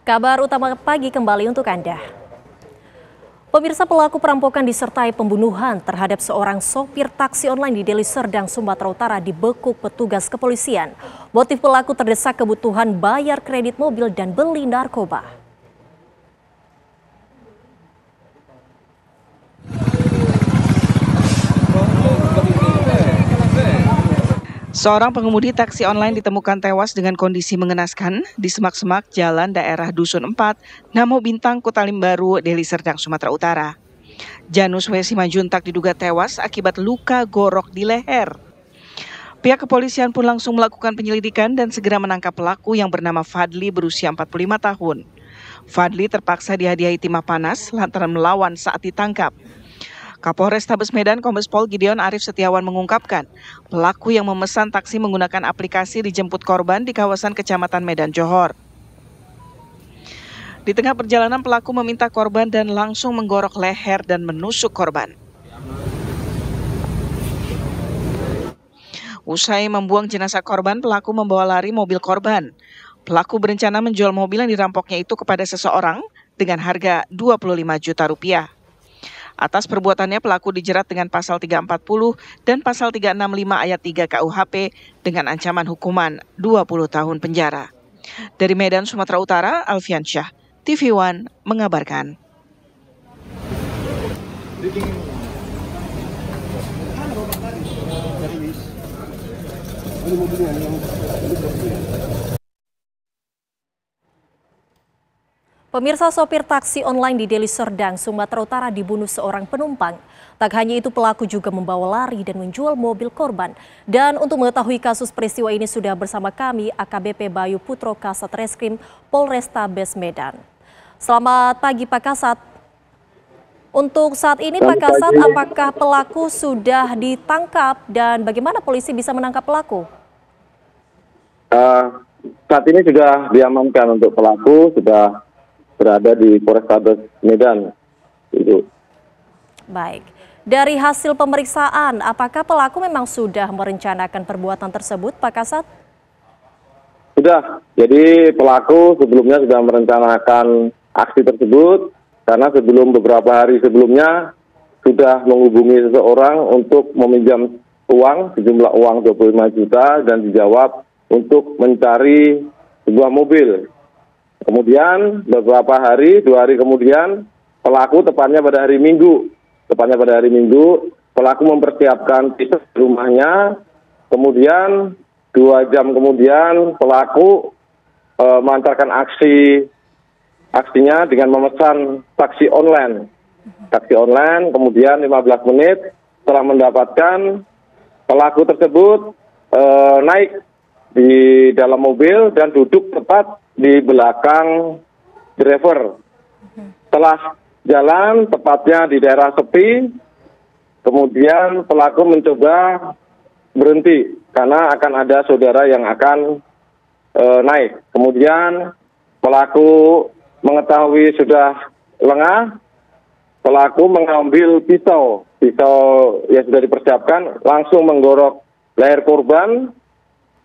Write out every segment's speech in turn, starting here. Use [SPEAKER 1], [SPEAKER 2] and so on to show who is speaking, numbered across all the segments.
[SPEAKER 1] Kabar utama pagi kembali untuk Anda. Pemirsa, pelaku perampokan disertai pembunuhan terhadap seorang sopir taksi online di Deli Serdang, Sumatera Utara dibekuk petugas kepolisian. Motif pelaku terdesak kebutuhan bayar kredit mobil dan beli narkoba.
[SPEAKER 2] Seorang pengemudi taksi online ditemukan tewas dengan kondisi mengenaskan di semak-semak jalan daerah Dusun 4, Namo Bintang, Kutalim Baru, Deli Serdang, Sumatera Utara. Janus W. Simanjuntak diduga tewas akibat luka gorok di leher. Pihak kepolisian pun langsung melakukan penyelidikan dan segera menangkap pelaku yang bernama Fadli berusia 45 tahun. Fadli terpaksa dihadiahi timah panas lantaran melawan saat ditangkap. Kapolrestabes Medan Kombes Pol Gideon Arif Setiawan mengungkapkan, pelaku yang memesan taksi menggunakan aplikasi dijemput korban di kawasan Kecamatan Medan Johor. Di tengah perjalanan, pelaku meminta korban dan langsung menggorok leher dan menusuk korban. Usai membuang jenazah korban, pelaku membawa lari mobil korban. Pelaku berencana menjual mobil yang dirampoknya itu kepada seseorang dengan harga 25 juta rupiah. Atas perbuatannya, pelaku dijerat dengan pasal 340 dan pasal 365 ayat 3 KUHP dengan ancaman hukuman 20 tahun penjara. Dari Medan, Sumatera Utara, Alfian Syah, TV One mengabarkan.
[SPEAKER 1] Pemirsa, sopir taksi online di Deli Serdang, Sumatera Utara dibunuh seorang penumpang. Tak hanya itu, pelaku juga membawa lari dan menjual mobil korban. Dan untuk mengetahui kasus peristiwa ini sudah bersama kami AKBP Bayu Putro Kasat Reskrim Polrestabes Medan. Selamat pagi Pak Kasat. Untuk saat ini Pak Kasat, apakah pelaku sudah ditangkap dan bagaimana polisi bisa menangkap pelaku?
[SPEAKER 3] Saat ini sudah diamankan untuk pelaku, sudah berada di Polrestabes Medan.
[SPEAKER 1] Baik. Dari hasil pemeriksaan, apakah pelaku memang sudah merencanakan perbuatan tersebut, Pak Kasat?
[SPEAKER 3] Sudah. Jadi pelaku sebelumnya sudah merencanakan aksi tersebut karena beberapa hari sebelumnya sudah menghubungi seseorang untuk meminjam uang, sejumlah uang 25 juta dan dijawab untuk mencari sebuah mobil. Kemudian beberapa hari, 2 hari kemudian, pelaku tepatnya pada hari Minggu, pelaku mempersiapkan pisau di rumahnya. Kemudian 2 jam kemudian pelaku melancarkan aksinya dengan memesan taksi online. Kemudian 15 menit setelah mendapatkan, pelaku tersebut naik di dalam mobil dan duduk tepat di belakang driver. Setelah jalan tepatnya di daerah sepi, kemudian pelaku mencoba berhenti karena akan ada saudara yang akan naik. Kemudian pelaku mengetahui sudah lengah, pelaku mengambil pisau yang sudah dipersiapkan, langsung menggorok leher korban.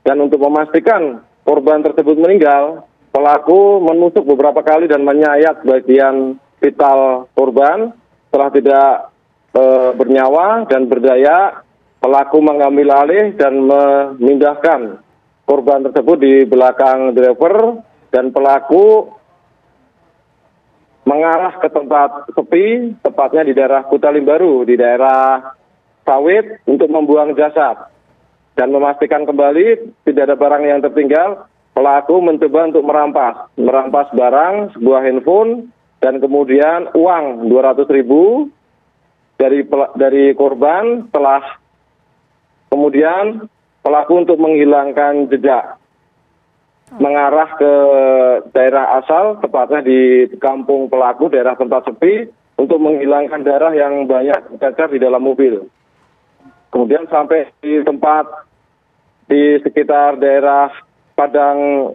[SPEAKER 3] Dan untuk memastikan korban tersebut meninggal, pelaku menusuk beberapa kali dan menyayat bagian vital korban. Setelah tidak bernyawa dan berdaya, pelaku mengambil alih dan memindahkan korban tersebut di belakang driver, dan pelaku mengarah ke tempat sepi, tepatnya di daerah Kutalim Baru, di daerah Sawit, untuk membuang jasad. Dan memastikan kembali tidak ada barang yang tertinggal, pelaku mencoba untuk merampas barang, sebuah handphone, dan kemudian uang 200.000 dari korban. Setelah kemudian pelaku untuk menghilangkan jejak, mengarah ke daerah asal, tepatnya di kampung pelaku, daerah tempat sepi, untuk menghilangkan darah yang banyak tercecer di dalam mobil. Kemudian sampai di tempat di sekitar daerah Padang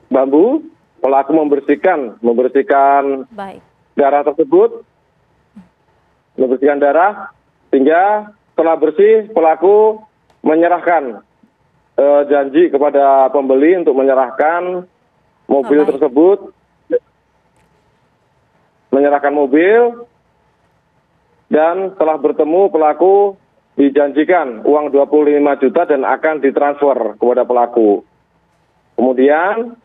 [SPEAKER 3] Bambu, pelaku membersihkan darah tersebut, sehingga setelah bersih pelaku menyerahkan janji kepada pembeli untuk menyerahkan mobil tersebut menyerahkan mobil, dan setelah bertemu pelaku dijanjikan uang 25 juta dan akan ditransfer kepada pelaku. Kemudian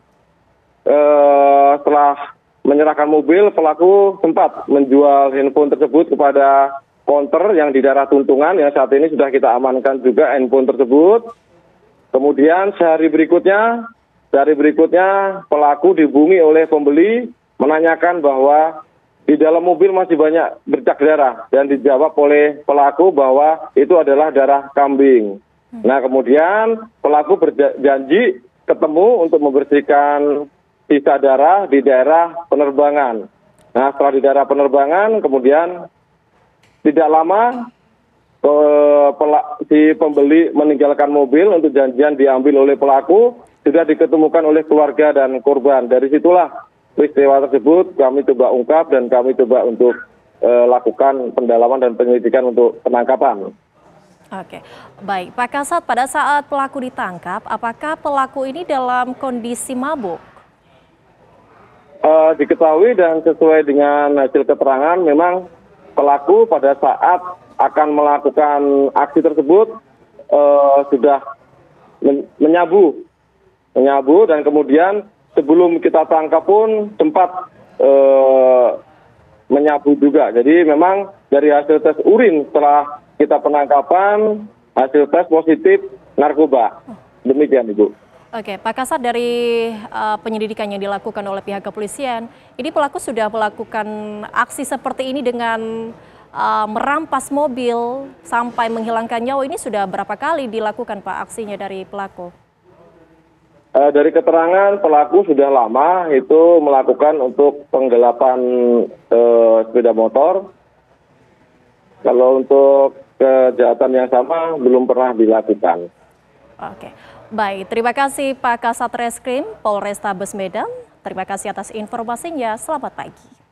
[SPEAKER 3] setelah menyerahkan mobil, pelaku sempat menjual handphone tersebut kepada counter yang di daerah Tuntungan, yang saat ini sudah kita amankan juga handphone tersebut. Kemudian sehari berikutnya pelaku dihubungi oleh pembeli menanyakan bahwa di dalam mobil masih banyak bercak darah, dan dijawab oleh pelaku bahwa itu adalah darah kambing. Nah, kemudian pelaku berjanji ketemu untuk membersihkan sisa darah di daerah penerbangan. Nah, setelah di daerah penerbangan, kemudian tidak lama si pembeli meninggalkan mobil untuk janjian diambil oleh pelaku, sudah diketemukan oleh keluarga dan korban. Dari situlah peristiwa tersebut kami coba ungkap dan kami coba untuk lakukan pendalaman dan penyelidikan untuk penangkapan.
[SPEAKER 1] Oke, baik. Pak Kasat, pada saat pelaku ditangkap, apakah pelaku ini dalam kondisi mabuk?
[SPEAKER 3] Diketahui dan sesuai dengan hasil keterangan, memang pelaku pada saat akan melakukan aksi tersebut sudah menyabu, dan kemudian sebelum kita tangkap pun sempat menyabu juga. Jadi memang dari hasil tes urin setelah kita penangkapan, hasil tes positif narkoba. Demikian, Ibu.
[SPEAKER 1] Oke, Pak Kasat, dari penyelidikan yang dilakukan oleh pihak kepolisian, ini pelaku sudah melakukan aksi seperti ini dengan merampas mobil sampai menghilangkan nyawa. Ini sudah berapa kali dilakukan, Pak, aksinya dari pelaku?
[SPEAKER 3] Dari keterangan pelaku sudah lama itu melakukan untuk penggelapan sepeda motor. Kalau untuk kejahatan yang sama belum pernah dilakukan.
[SPEAKER 1] Oke, baik. Terima kasih Pak Kasat Reskrim Polrestabes Medan. Terima kasih atas informasinya. Selamat pagi.